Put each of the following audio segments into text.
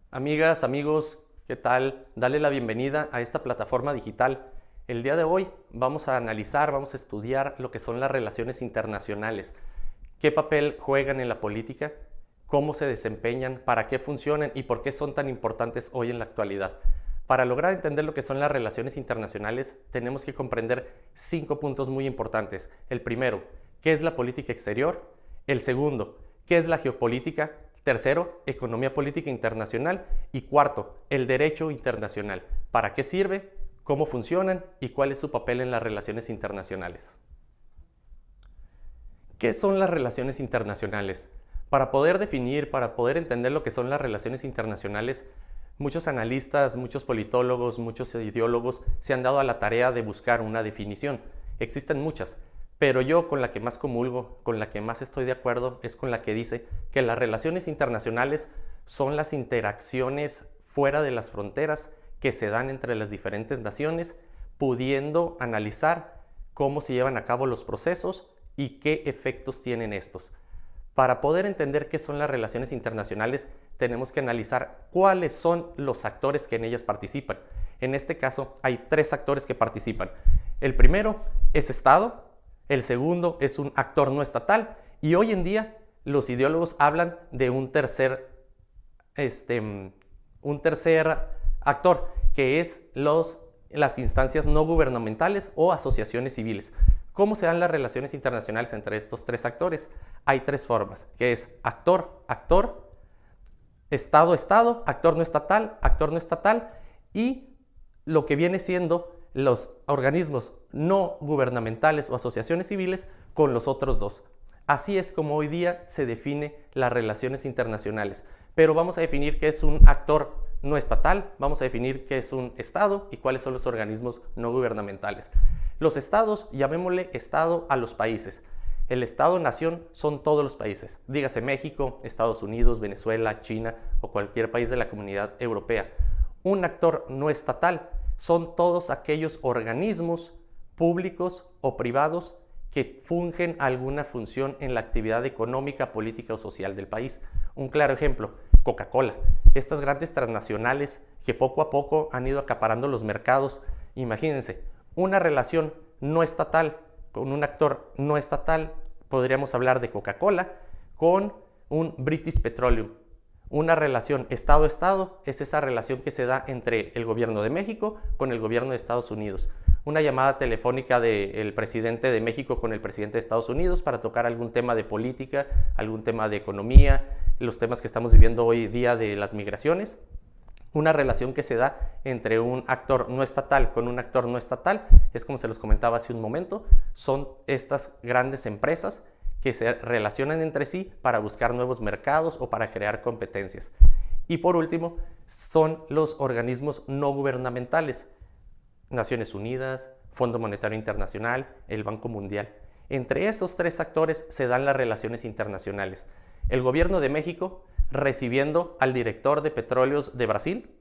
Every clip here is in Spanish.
Amigas, amigos, ¿qué tal? Dale la bienvenida a esta plataforma digital. El día de hoy vamos a analizar, vamos a estudiar lo que son las relaciones internacionales. ¿Qué papel juegan en la política? ¿Cómo se desempeñan? ¿Para qué funcionan? ¿Y por qué son tan importantes hoy en la actualidad? Para lograr entender lo que son las relaciones internacionales, tenemos que comprender 5 puntos muy importantes. El primero, ¿qué es la política exterior? El segundo, ¿qué es la geopolítica? Tercero, economía política internacional. Y cuarto, el derecho internacional. ¿Para qué sirve? ¿Cómo funcionan? ¿Y cuál es su papel en las relaciones internacionales? ¿Qué son las relaciones internacionales? Para poder definir, para poder entender lo que son las relaciones internacionales, muchos analistas, muchos politólogos, muchos ideólogos se han dado a la tarea de buscar una definición. Existen muchas, pero yo con la que más comulgo, con la que más estoy de acuerdo, es con la que dice que las relaciones internacionales son las interacciones fuera de las fronteras que se dan entre las diferentes naciones, pudiendo analizar cómo se llevan a cabo los procesos y qué efectos tienen estos. Para poder entender qué son las relaciones internacionales, tenemos que analizar cuáles son los actores que en ellas participan. En este caso, hay 3 actores que participan. El primero es Estado, el segundo es un actor no estatal y hoy en día los ideólogos hablan de un tercer actor, que es las instancias no gubernamentales o asociaciones civiles. ¿Cómo se dan las relaciones internacionales entre estos 3 actores? Hay 3 formas, que es actor, actor, Estado, Estado, actor no estatal y lo que viene siendo los organismos no gubernamentales o asociaciones civiles con los otros 2. Así es como hoy día se define las relaciones internacionales. Pero vamos a definir qué es un actor no estatal, vamos a definir qué es un Estado y cuáles son los organismos no gubernamentales. Los estados, llamémosle Estado a los países. El Estado-nación son todos los países, dígase México, Estados Unidos, Venezuela, China o cualquier país de la Comunidad Europea. Un actor no estatal son todos aquellos organismos públicos o privados que fungen alguna función en la actividad económica, política o social del país. Un claro ejemplo, Coca-Cola. Estas grandes transnacionales que poco a poco han ido acaparando los mercados. Imagínense, una relación no estatal con un actor no estatal, podríamos hablar de Coca-Cola, con un British Petroleum. Una relación Estado-Estado es esa relación que se da entre el gobierno de México con el gobierno de Estados Unidos. Una llamada telefónica del presidente de México con el presidente de Estados Unidos para tocar algún tema de política, algún tema de economía, los temas que estamos viviendo hoy día de las migraciones. Una relación que se da entre un actor no estatal con un actor no estatal, es como se los comentaba hace un momento, son estas grandes empresas que se relacionan entre sí para buscar nuevos mercados o para crear competencias. Y por último, son los organismos no gubernamentales, Naciones Unidas, Fondo Monetario Internacional, el Banco Mundial. Entre esos 3 actores se dan las relaciones internacionales. El gobierno de México recibiendo al director de Petróleos de Brasil,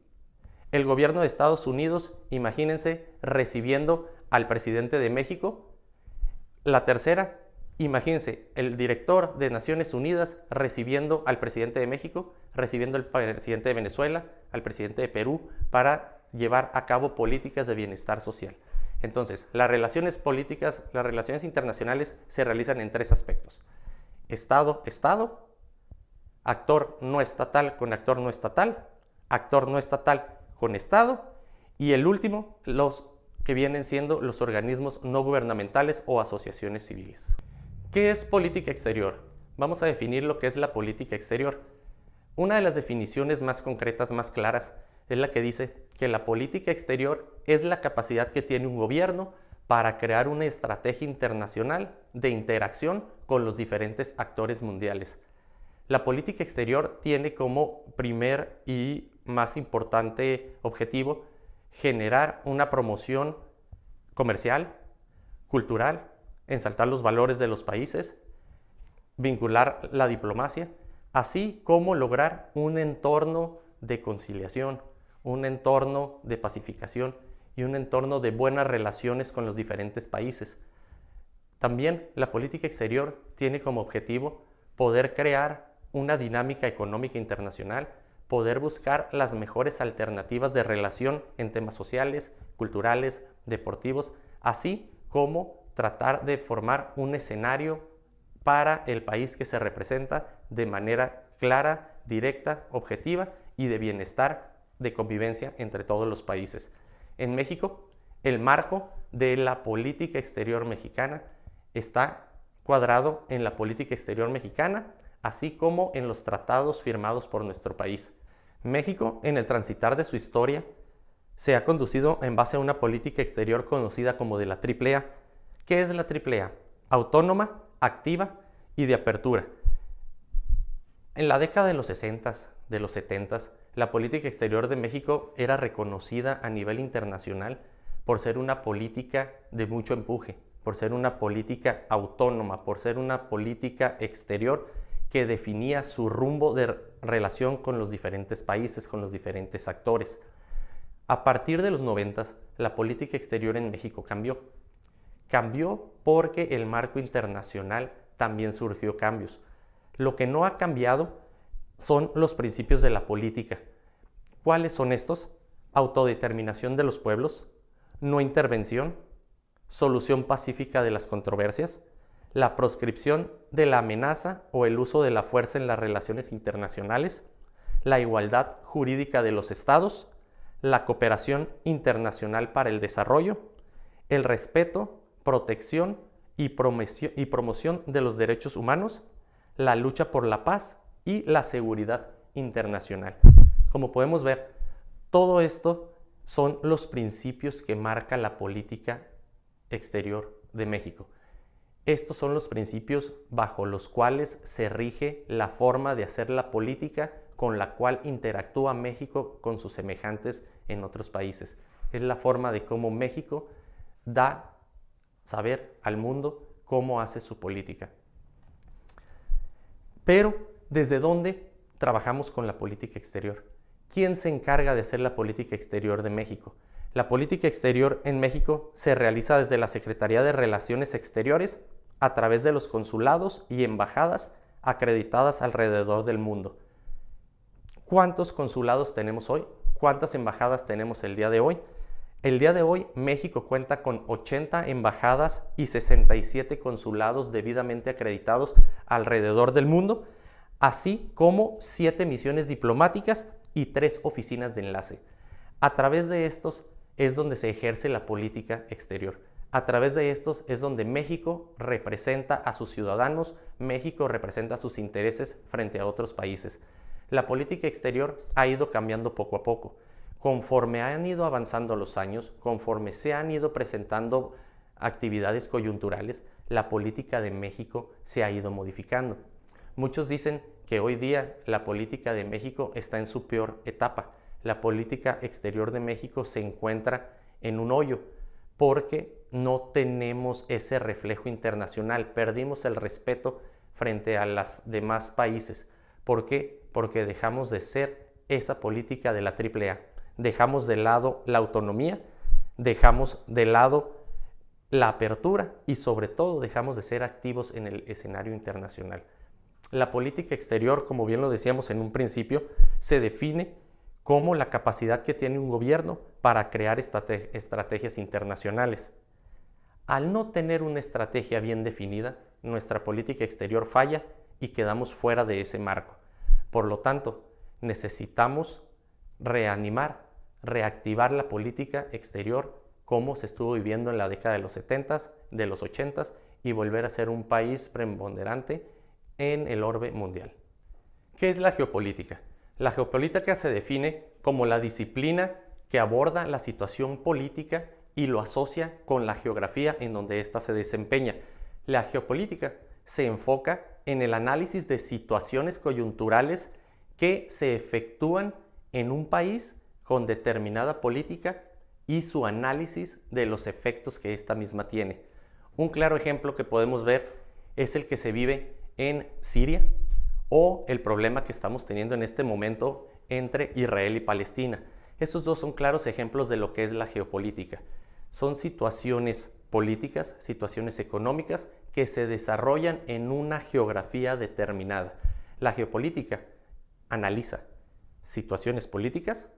el gobierno de Estados Unidos, imagínense, recibiendo al presidente de México. La tercera, imagínense, el director de Naciones Unidas recibiendo al presidente de México, recibiendo al presidente de Venezuela, al presidente de Perú, para llevar a cabo políticas de bienestar social. Entonces, las relaciones políticas, las relaciones internacionales se realizan en 3 aspectos. Estado, Estado, actor no estatal con actor no estatal, actor no estatal con Estado y el último, los que vienen siendo los organismos no gubernamentales o asociaciones civiles. ¿Qué es política exterior? Vamos a definir lo que es la política exterior. Una de las definiciones más concretas, más claras, es la que dice que la política exterior es la capacidad que tiene un gobierno para crear una estrategia internacional de interacción con los diferentes actores mundiales. La política exterior tiene como primer y más importante objetivo generar una promoción comercial, cultural, ensalzar los valores de los países, vincular la diplomacia, así como lograr un entorno de conciliación, un entorno de pacificación y un entorno de buenas relaciones con los diferentes países. También la política exterior tiene como objetivo poder crear una dinámica económica internacional, poder buscar las mejores alternativas de relación en temas sociales, culturales, deportivos, así como tratar de formar un escenario para el país que se representa de manera clara, directa, objetiva y de bienestar, de convivencia entre todos los países. En México, el marco de la política exterior mexicana está cuadrado en la política exterior mexicana, así como en los tratados firmados por nuestro país. México, en el transitar de su historia, se ha conducido en base a una política exterior conocida como de la AAA. ¿Qué es la AAA? Autónoma, activa y de apertura. En la década de los 60s, de los 70s, la política exterior de México era reconocida a nivel internacional por ser una política de mucho empuje, por ser una política autónoma, por ser una política exterior que definía su rumbo de relación con los diferentes países, con los diferentes actores. A partir de los 90s, la política exterior en México cambió. Cambió porque el marco internacional también surgió cambios. Lo que no ha cambiado son los principios de la política. ¿Cuáles son estos? Autodeterminación de los pueblos, no intervención, solución pacífica de las controversias, la proscripción de la amenaza o el uso de la fuerza en las relaciones internacionales, la igualdad jurídica de los estados, la cooperación internacional para el desarrollo, el respeto, protección y promoción de los derechos humanos, la lucha por la paz y la seguridad internacional. Como podemos ver, todo esto son los principios que marca la política exterior de México. Estos son los principios bajo los cuales se rige la forma de hacer la política con la cual interactúa México con sus semejantes en otros países. Es la forma de cómo México da saber al mundo cómo hace su política. Pero, ¿desde dónde trabajamos con la política exterior? ¿Quién se encarga de hacer la política exterior de México? La política exterior en México se realiza desde la Secretaría de Relaciones Exteriores a través de los consulados y embajadas acreditadas alrededor del mundo. ¿Cuántos consulados tenemos hoy? ¿Cuántas embajadas tenemos el día de hoy? El día de hoy México cuenta con 80 embajadas y 67 consulados debidamente acreditados alrededor del mundo, así como 7 misiones diplomáticas y 3 oficinas de enlace. A través de estos es donde se ejerce la política exterior. A través de estos es donde México representa a sus ciudadanos, México representa sus intereses frente a otros países. La política exterior ha ido cambiando poco a poco. Conforme han ido avanzando los años, conforme se han ido presentando actividades coyunturales, la política de México se ha ido modificando. Muchos dicen que hoy día la política de México está en su peor etapa. La política exterior de México se encuentra en un hoyo porque no tenemos ese reflejo internacional. Perdimos el respeto frente a los demás países. ¿Por qué? Porque dejamos de ser esa política de la AAA. Dejamos de lado la autonomía, dejamos de lado la apertura y sobre todo dejamos de ser activos en el escenario internacional. La política exterior, como bien lo decíamos en un principio, se define como la capacidad que tiene un gobierno para crear estrategias internacionales. Al no tener una estrategia bien definida, nuestra política exterior falla y quedamos fuera de ese marco. Por lo tanto, necesitamos reactivar la política exterior como se estuvo viviendo en la década de los 70s, de los 80s y volver a ser un país preponderante en el orbe mundial. ¿Qué es la geopolítica? La geopolítica se define como la disciplina que aborda la situación política y lo asocia con la geografía en donde ésta se desempeña. La geopolítica se enfoca en el análisis de situaciones coyunturales que se efectúan en un país con determinada política y su análisis de los efectos que ésta misma tiene. Un claro ejemplo que podemos ver es el que se vive en Siria o el problema que estamos teniendo en este momento entre Israel y Palestina. Esos dos son claros ejemplos de lo que es la geopolítica. Son situaciones políticas, situaciones económicas que se desarrollan en una geografía determinada. La geopolítica analiza, situaciones políticas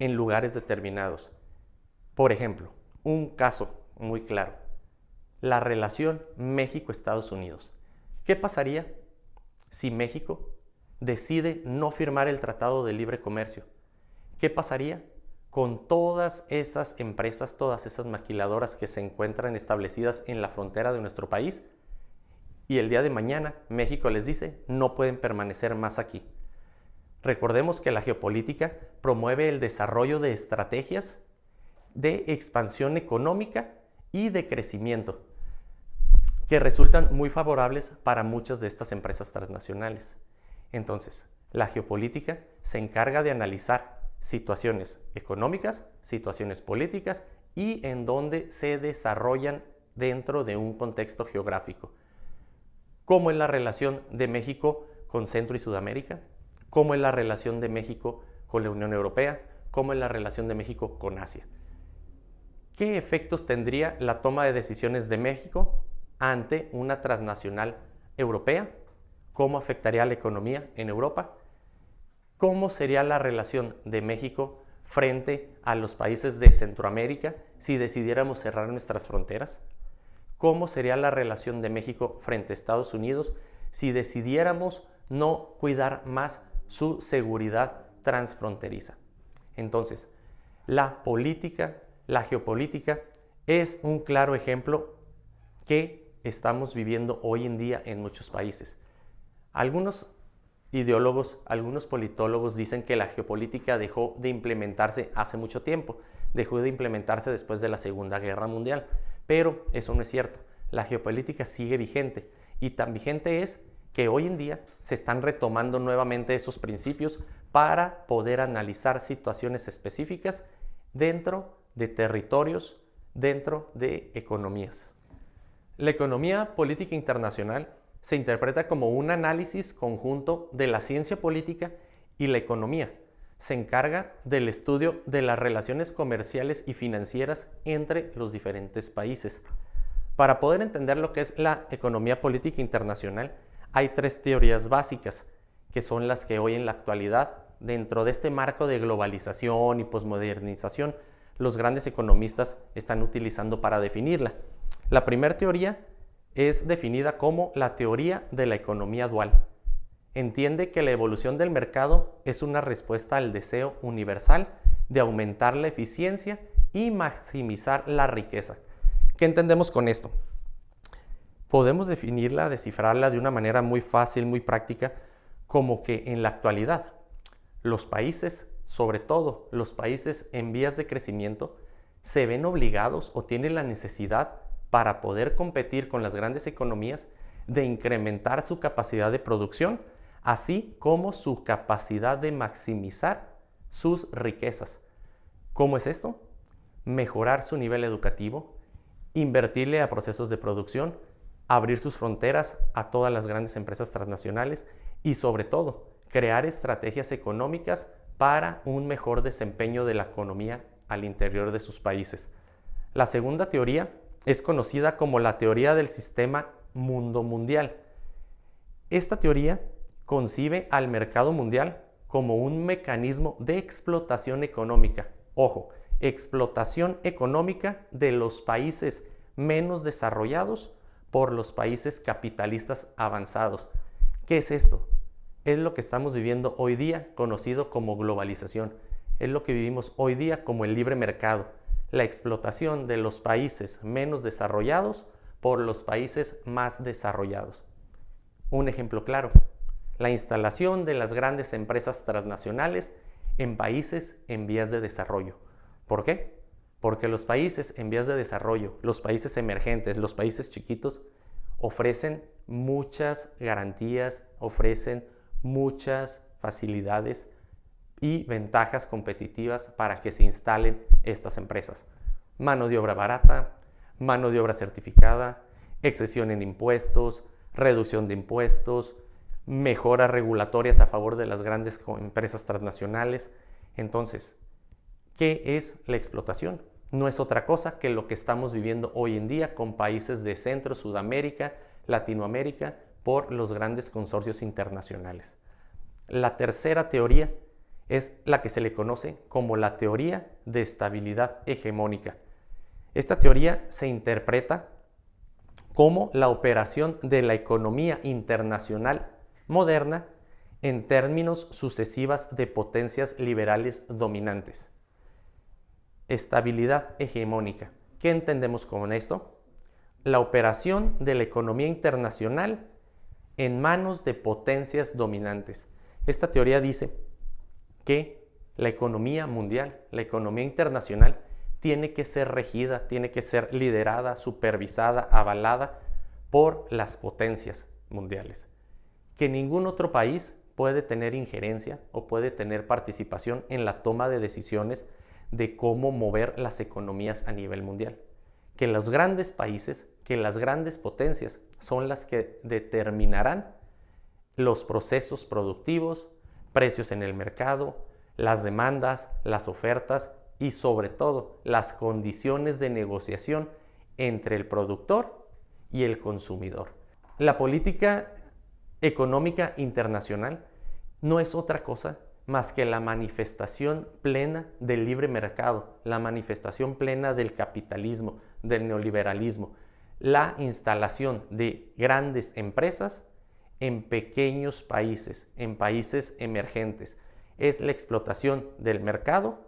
en lugares determinados. Por ejemplo, un caso muy claro, la relación México-Estados Unidos. ¿Qué pasaría si México decide no firmar el Tratado de Libre Comercio? ¿Qué pasaría con todas esas empresas, todas esas maquiladoras que se encuentran establecidas en la frontera de nuestro país? Y el día de mañana México les dice, no pueden permanecer más aquí. Recordemos que la geopolítica promueve el desarrollo de estrategias de expansión económica y de crecimiento que resultan muy favorables para muchas de estas empresas transnacionales. Entonces, la geopolítica se encarga de analizar situaciones económicas, situaciones políticas y en dónde se desarrollan dentro de un contexto geográfico. ¿Cómo es la relación de México con Centro y Sudamérica? ¿Cómo es la relación de México con la Unión Europea? ¿Cómo es la relación de México con Asia? ¿Qué efectos tendría la toma de decisiones de México ante una transnacional europea? ¿Cómo afectaría a la economía en Europa? ¿Cómo sería la relación de México frente a los países de Centroamérica si decidiéramos cerrar nuestras fronteras? ¿Cómo sería la relación de México frente a Estados Unidos si decidiéramos no cuidar más su seguridad transfronteriza? Entonces, la política, la geopolítica es un claro ejemplo que estamos viviendo hoy en día en muchos países. Algunos ideólogos, algunos politólogos dicen que la geopolítica dejó de implementarse hace mucho tiempo, dejó de implementarse después de la Segunda Guerra Mundial, pero eso no es cierto. La geopolítica sigue vigente y tan vigente es que hoy en día se están retomando nuevamente esos principios para poder analizar situaciones específicas dentro de territorios, dentro de economías. La economía política internacional se interpreta como un análisis conjunto de la ciencia política y la economía. Se encarga del estudio de las relaciones comerciales y financieras entre los diferentes países. Para poder entender lo que es la economía política internacional, hay tres teorías básicas, que son las que hoy en la actualidad, dentro de este marco de globalización y posmodernización, los grandes economistas están utilizando para definirla. La primera teoría es definida como la teoría de la economía dual. Entiende que la evolución del mercado es una respuesta al deseo universal de aumentar la eficiencia y maximizar la riqueza. ¿Qué entendemos con esto? Podemos definirla, descifrarla de una manera muy fácil, muy práctica, como que en la actualidad los países, sobre todo los países en vías de crecimiento, se ven obligados o tienen la necesidad para poder competir con las grandes economías de incrementar su capacidad de producción, así como su capacidad de maximizar sus riquezas. ¿Cómo es esto? Mejorar su nivel educativo, invertirle a procesos de producción, abrir sus fronteras a todas las grandes empresas transnacionales y sobre todo crear estrategias económicas para un mejor desempeño de la economía al interior de sus países. La segunda teoría es conocida como la teoría del sistema mundo mundial. Esta teoría concibe al mercado mundial como un mecanismo de explotación económica. Ojo, explotación económica de los países menos desarrollados por los países capitalistas avanzados. ¿Qué es esto? Es lo que estamos viviendo hoy día, conocido como globalización. Es lo que vivimos hoy día como el libre mercado. La explotación de los países menos desarrollados por los países más desarrollados. Un ejemplo claro, la instalación de las grandes empresas transnacionales en países en vías de desarrollo. ¿Por qué? Porque los países en vías de desarrollo, los países emergentes, los países chiquitos, ofrecen muchas garantías, ofrecen muchas facilidades y ventajas competitivas para que se instalen estas empresas. Mano de obra barata, mano de obra certificada, exención en impuestos, reducción de impuestos, mejoras regulatorias a favor de las grandes empresas transnacionales. Entonces, ¿qué es la explotación? No es otra cosa que lo que estamos viviendo hoy en día con países de Centro, Sudamérica, Latinoamérica, por los grandes consorcios internacionales. La tercera teoría es la que se le conoce como la teoría de estabilidad hegemónica. Esta teoría se interpreta como la operación de la economía internacional moderna en términos sucesivas de potencias liberales dominantes. Estabilidad hegemónica. ¿Qué entendemos con esto? La operación de la economía internacional en manos de potencias dominantes. Esta teoría dice que la economía mundial, la economía internacional, tiene que ser regida, tiene que ser liderada, supervisada, avalada por las potencias mundiales. Que ningún otro país puede tener injerencia o puede tener participación en la toma de decisiones de cómo mover las economías a nivel mundial. Que los grandes países, que las grandes potencias son las que determinarán los procesos productivos, precios en el mercado, las demandas, las ofertas y sobre todo las condiciones de negociación entre el productor y el consumidor. La política económica internacional no es otra cosa más que la manifestación plena del libre mercado, la manifestación plena del capitalismo, del neoliberalismo, la instalación de grandes empresas en pequeños países, en países emergentes. Es la explotación del mercado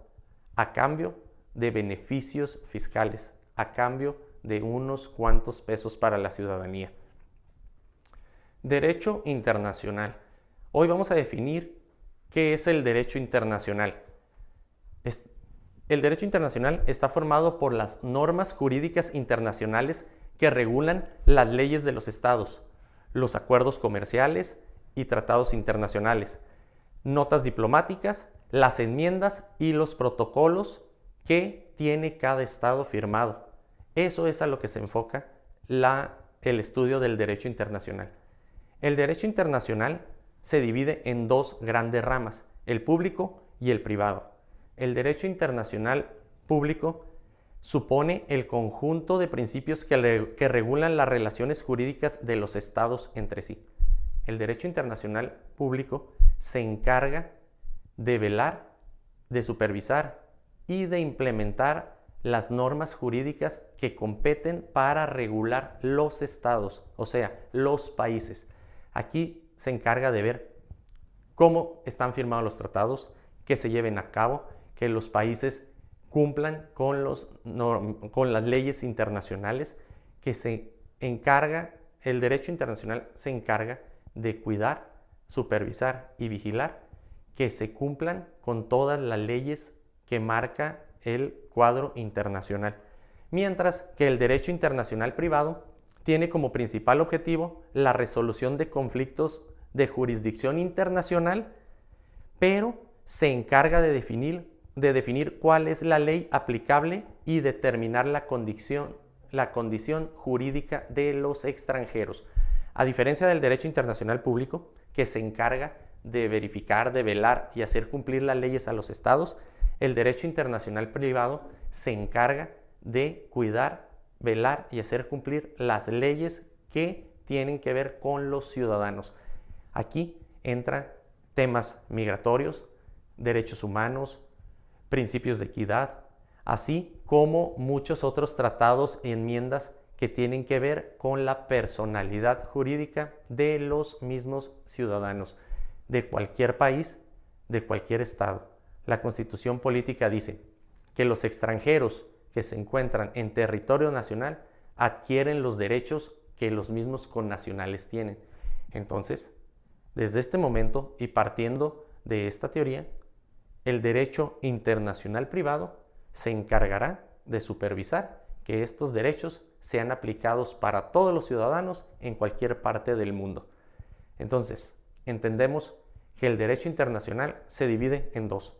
a cambio de beneficios fiscales, a cambio de unos cuantos pesos para la ciudadanía. Derecho internacional. Hoy vamos a definir qué es el derecho internacional. El derecho internacional está formado por las normas jurídicas internacionales que regulan las leyes de los estados, los acuerdos comerciales y tratados internacionales, notas diplomáticas, las enmiendas y los protocolos que tiene cada estado firmado. Eso es a lo que se enfoca el estudio del derecho internacional. El derecho internacional se divide en dos grandes ramas, el público y el privado. El derecho internacional público supone el conjunto de principios que regulan las relaciones jurídicas de los estados entre sí. El derecho internacional público se encarga de velar, de supervisar y de implementar las normas jurídicas que competen para regular los estados, o sea, los países. Aquí se encarga de ver cómo están firmados los tratados, que se lleven a cabo, que los países cumplan con las leyes internacionales, el derecho internacional se encarga de cuidar, supervisar y vigilar que se cumplan con todas las leyes que marca el cuadro internacional. Mientras que el derecho internacional privado tiene como principal objetivo la resolución de conflictos de jurisdicción internacional, pero se encarga de definir cuál es la ley aplicable y determinar la condición jurídica de los extranjeros. A diferencia del derecho internacional público, que se encarga de verificar, de velar y hacer cumplir las leyes a los estados, el derecho internacional privado se encarga de cuidar, velar y hacer cumplir las leyes que tienen que ver con los ciudadanos. Aquí entran temas migratorios, derechos humanos, principios de equidad, así como muchos otros tratados y enmiendas que tienen que ver con la personalidad jurídica de los mismos ciudadanos de cualquier país, de cualquier estado. La Constitución Política dice que los extranjeros que se encuentran en territorio nacional adquieren los derechos que los mismos connacionales tienen. Entonces, desde este momento y partiendo de esta teoría, el derecho internacional privado se encargará de supervisar que estos derechos sean aplicados para todos los ciudadanos en cualquier parte del mundo. Entonces, entendemos que el derecho internacional se divide en dos: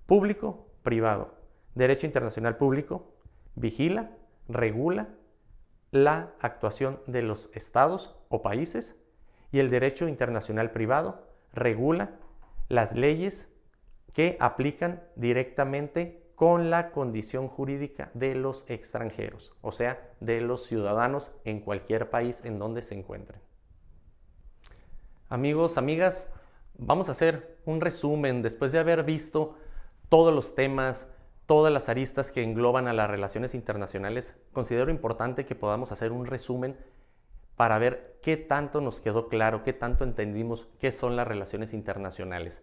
público, privado. Derecho internacional público vigila, regula la actuación de los estados o países, y el derecho internacional privado regula las leyes que aplican directamente con la condición jurídica de los extranjeros, o sea, de los ciudadanos en cualquier país en donde se encuentren. Amigos, amigas, Vamos a hacer un resumen después de haber visto todos los temas, todas las aristas que engloban a las relaciones internacionales. Considero importante que podamos hacer un resumen para ver qué tanto nos quedó claro, qué tanto entendimos qué son las relaciones internacionales.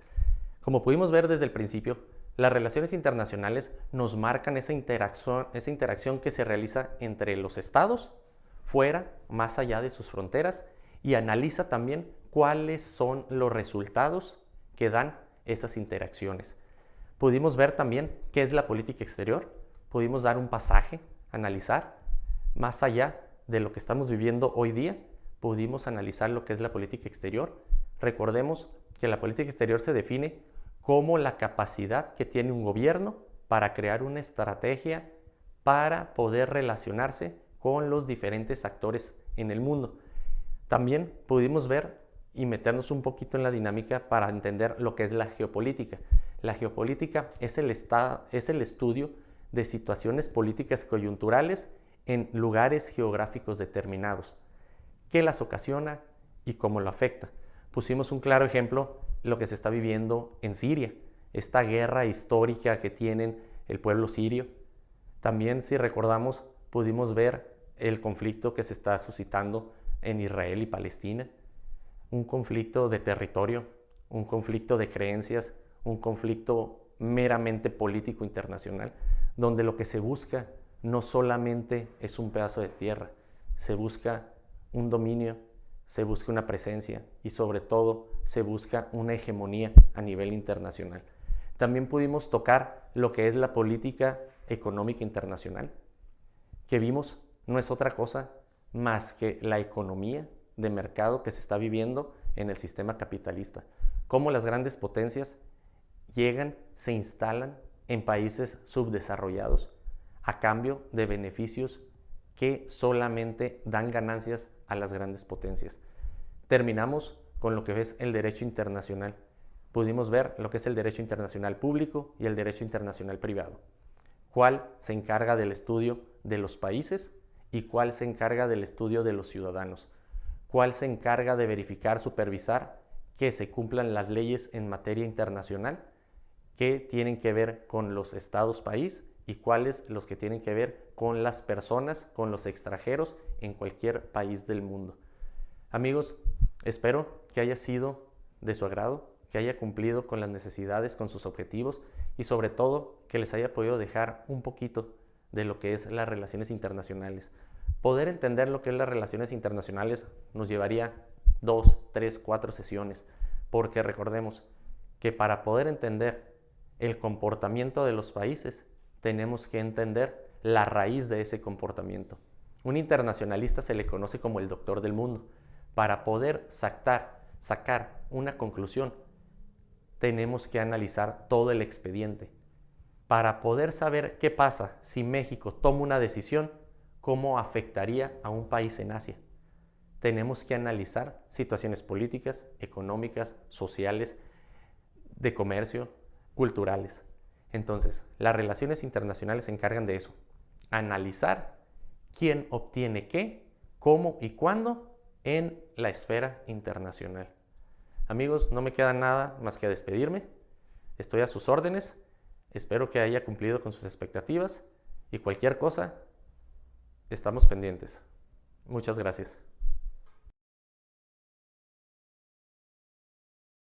Como pudimos ver desde el principio, las relaciones internacionales nos marcan esa interacción que se realiza entre los estados, fuera, más allá de sus fronteras, y analiza también cuáles son los resultados que dan esas interacciones. Pudimos ver también qué es la política exterior, pudimos dar un pasaje, analizar, más allá de lo que estamos viviendo hoy día, pudimos analizar lo que es la política exterior. Recordemos que la política exterior se define como la capacidad que tiene un gobierno para crear una estrategia para poder relacionarse con los diferentes actores en el mundo. También pudimos ver y meternos un poquito en la dinámica para entender lo que es la geopolítica. La geopolítica es el estudio de situaciones políticas coyunturales en lugares geográficos determinados, qué las ocasiona y cómo lo afecta. Pusimos un claro ejemplo, lo que se está viviendo en Siria, esta guerra histórica que tienen el pueblo sirio. También, si recordamos, pudimos ver el conflicto que se está suscitando en Israel y Palestina, un conflicto de territorio, un conflicto de creencias, un conflicto meramente político internacional, donde lo que se busca no solamente es un pedazo de tierra, se busca un dominio, se busca una presencia y sobre todo se busca una hegemonía a nivel internacional. También pudimos tocar lo que es la política económica internacional, que vimos no es otra cosa más que la economía de mercado que se está viviendo en el sistema capitalista. Cómo las grandes potencias llegan, se instalan en países subdesarrollados a cambio de beneficios que solamente dan ganancias a las grandes potencias. Terminamos con lo que es el derecho internacional. Pudimos ver lo que es el derecho internacional público y el derecho internacional privado. ¿Cuál se encarga del estudio de los países y cuál se encarga del estudio de los ciudadanos? ¿Cuál se encarga de verificar, supervisar que se cumplan las leyes en materia internacional que tienen que ver con los estados país y cuáles los que tienen que ver con las personas, con los extranjeros en cualquier país del mundo? Amigos, espero que haya sido de su agrado, que haya cumplido con las necesidades, con sus objetivos y sobre todo que les haya podido dejar un poquito de lo que es las relaciones internacionales. Poder entender lo que es las relaciones internacionales nos llevaría 2, 3, 4 sesiones, porque recordemos que para poder entender el comportamiento de los países tenemos que entender la raíz de ese comportamiento. Un internacionalista se le conoce como el doctor del mundo. Para poder sacar una conclusión, tenemos que analizar todo el expediente. Para poder saber qué pasa si México toma una decisión, cómo afectaría a un país en Asia. Tenemos que analizar situaciones políticas, económicas, sociales, de comercio, culturales. Entonces, las relaciones internacionales se encargan de eso. Analizar quién obtiene qué, cómo y cuándo en la esfera internacional. Amigos, no me queda nada más que despedirme. Estoy a sus órdenes. Espero que haya cumplido con sus expectativas y cualquier cosa, estamos pendientes. Muchas gracias.